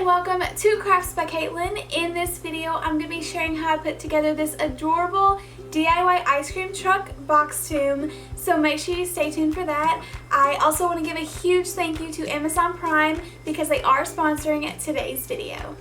welcome to Krafts by Katelyn. In this video, I'm going to be sharing how I put together this adorable DIY ice cream truck Boxtume, so make sure you stay tuned for that. I also want to give a huge thank you to Amazon Prime because they are sponsoring today's video.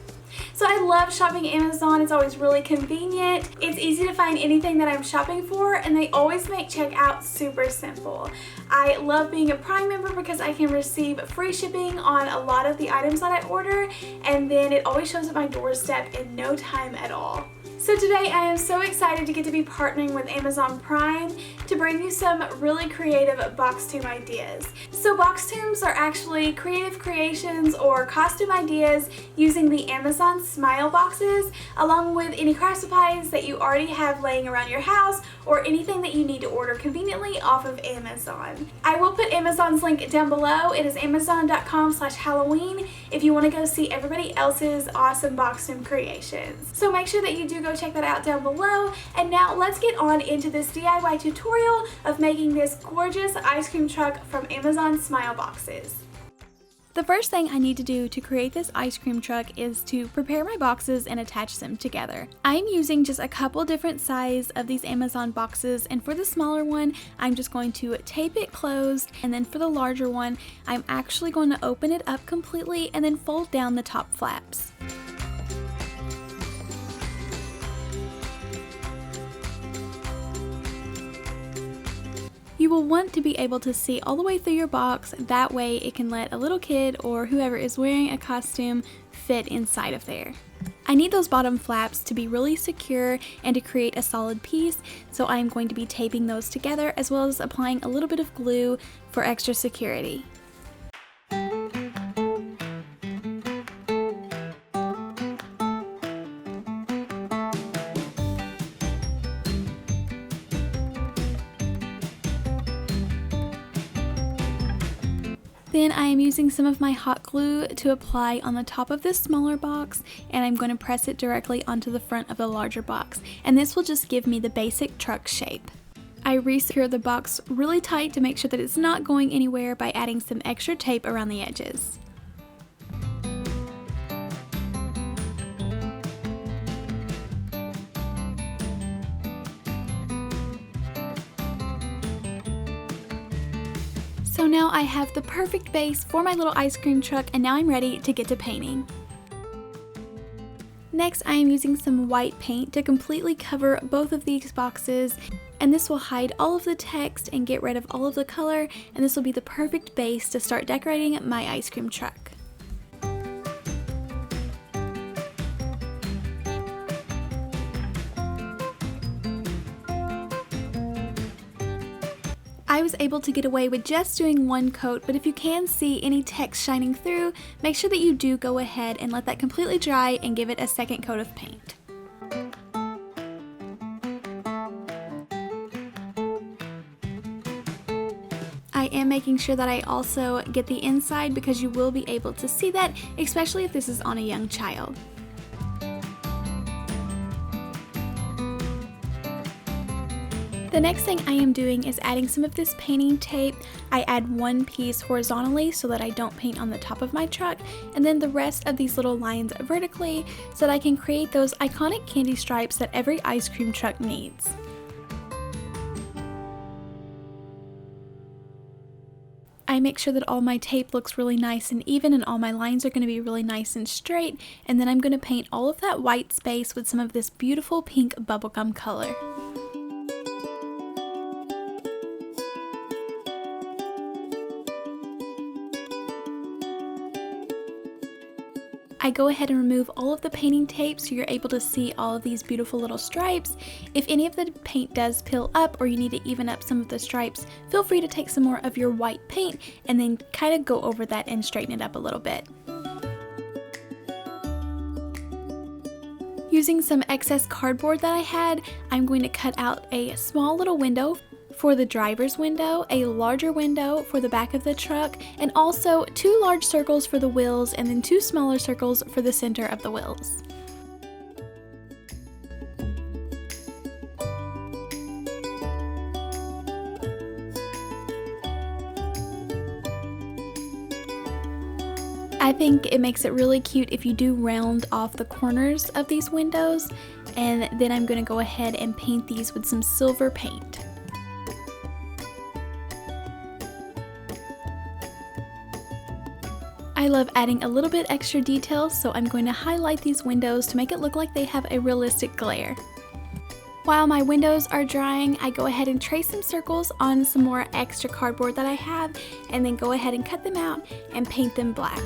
So I love shopping Amazon. It's always really convenient. It's easy to find anything that I'm shopping for, and they always make checkout super simple. I love being a Prime member because I can receive free shipping on a lot of the items that I order, and then it always shows at my doorstep in no time at all. So today I am so excited to get to be partnering with Amazon Prime to bring you some really creative Boxtume ideas. So Boxtumes are actually creative creations or costume ideas using the Amazon Smile boxes, along with any craft supplies that you already have laying around your house or anything that you need to order conveniently off of Amazon. I will put Amazon's link down below. It is amazon.com/Halloween if you want to go see everybody else's awesome Boxtume creations. So make sure that you do go check that out down below. And now let's get on into this DIY tutorial of making this gorgeous ice cream truck from Amazon Smile boxes. The first thing I need to do to create this ice cream truck is to prepare my boxes and attach them together. I'm using just a couple different sizes of these Amazon boxes, and for the smaller one I'm just going to tape it closed, and then for the larger one I'm actually going to open it up completely and then fold down the top flaps. You will want to be able to see all the way through your box, that way it can let a little kid or whoever is wearing a costume fit inside of there. I need those bottom flaps to be really secure and to create a solid piece, so I'm going to be taping those together as well as applying a little bit of glue for extra security. Then I am using some of my hot glue to apply on the top of this smaller box, and I'm going to press it directly onto the front of the larger box, and this will just give me the basic truck shape. I re-secure the box really tight to make sure that it's not going anywhere by adding some extra tape around the edges. So now I have the perfect base for my little ice cream truck, and now I'm ready to get to painting. Next, I am using some white paint to completely cover both of these boxes, and this will hide all of the text and get rid of all of the color, and this will be the perfect base to start decorating my ice cream truck. I was able to get away with just doing one coat, but if you can see any text shining through, make sure that you do go ahead and let that completely dry and give it a second coat of paint. I am making sure that I also get the inside because you will be able to see that, especially if this is on a young child. The next thing I am doing is adding some of this painting tape. I add one piece horizontally so that I don't paint on the top of my truck, and then the rest of these little lines vertically so that I can create those iconic candy stripes that every ice cream truck needs. I make sure that all my tape looks really nice and even, and all my lines are going to be really nice and straight, and then I'm going to paint all of that white space with some of this beautiful pink bubblegum color. I go ahead and remove all of the painting tape so you're able to see all of these beautiful little stripes. If any of the paint does peel up or you need to even up some of the stripes, feel free to take some more of your white paint and then kind of go over that and straighten it up a little bit. Using some excess cardboard that I had, I'm going to cut out a small little window for the driver's window, a larger window for the back of the truck, and also 2 large circles for the wheels and then 2 smaller circles for the center of the wheels. I think it makes it really cute if you do round off the corners of these windows, and then I'm going to go ahead and paint these with some silver paint. I love adding a little bit extra detail, so I'm going to highlight these windows to make it look like they have a realistic glare. While my windows are drying, I go ahead and trace some circles on some more extra cardboard that I have, and then go ahead and cut them out and paint them black.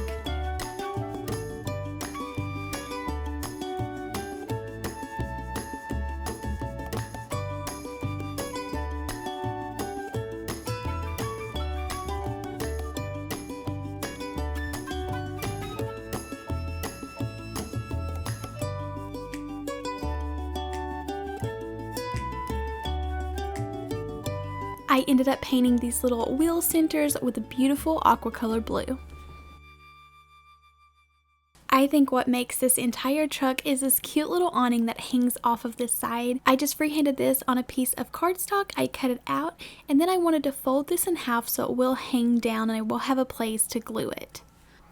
I ended up painting these little wheel centers with a beautiful aqua color blue. I think what makes this entire truck is this cute little awning that hangs off of this side. I just freehanded this on a piece of cardstock, I cut it out, and then I wanted to fold this in half so it will hang down and I will have a place to glue it.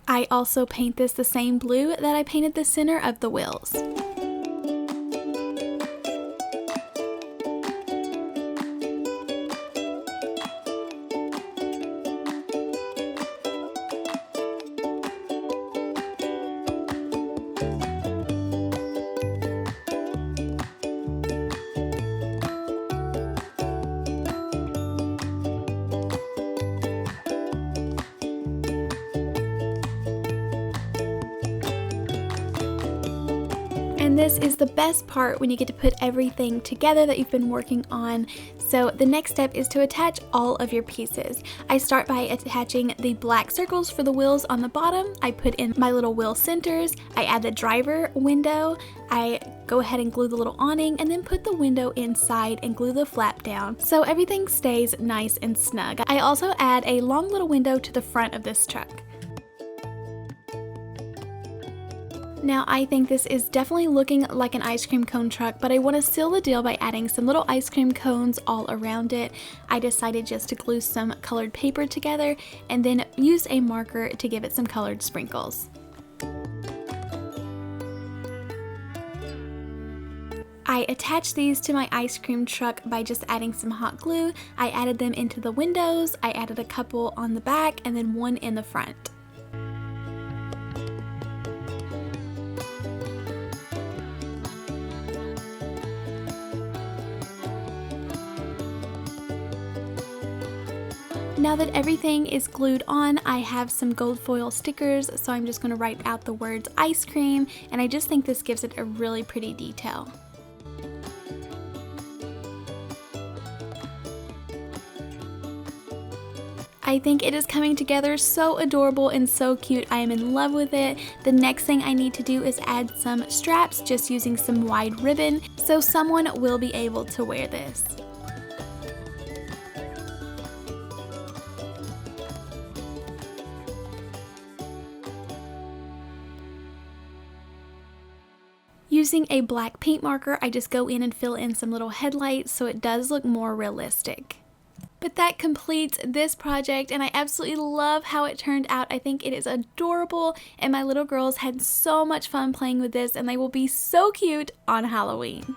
I also paint this the same blue that I painted the center of the wheels. And this is the best part when you get to put everything together that you've been working on. So the next step is to attach all of your pieces. I start by attaching the black circles for the wheels on the bottom. I put in my little wheel centers. I add the driver window. I go ahead and glue the little awning and then put the window inside and glue the flap down so everything stays nice and snug. I also add a long little window to the front of this truck. Now I think this is definitely looking like an ice cream cone truck, but I want to seal the deal by adding some little ice cream cones all around it. I decided just to glue some colored paper together and then use a marker to give it some colored sprinkles. I attached these to my ice cream truck by just adding some hot glue. I added them into the windows, I added a couple on the back and then one in the front. Now that everything is glued on, I have some gold foil stickers, so I'm just going to write out the words ice cream, and I just think this gives it a really pretty detail. I think it is coming together so adorable and so cute. I am in love with it. The next thing I need to do is add some straps, just using some wide ribbon, so someone will be able to wear this. Using a black paint marker, I just go in and fill in some little headlights so it does look more realistic. But that completes this project, and I absolutely love how it turned out. I think it is adorable, and my little girls had so much fun playing with this, and they will be so cute on Halloween.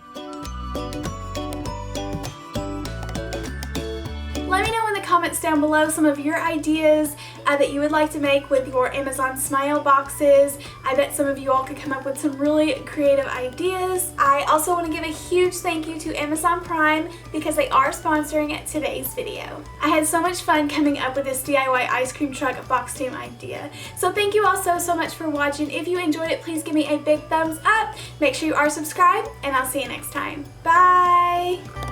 Let me know in the comments down below some of your ideas that you would like to make with your Amazon Smile boxes. I bet some of you all could come up with some really creative ideas. I also want to give a huge thank you to Amazon Prime because they are sponsoring today's video. I had so much fun coming up with this DIY ice cream truck box tune idea. So thank you all so much for watching. If you enjoyed it, please give me a big thumbs up. Make sure you are subscribed, and I'll see you next time. Bye!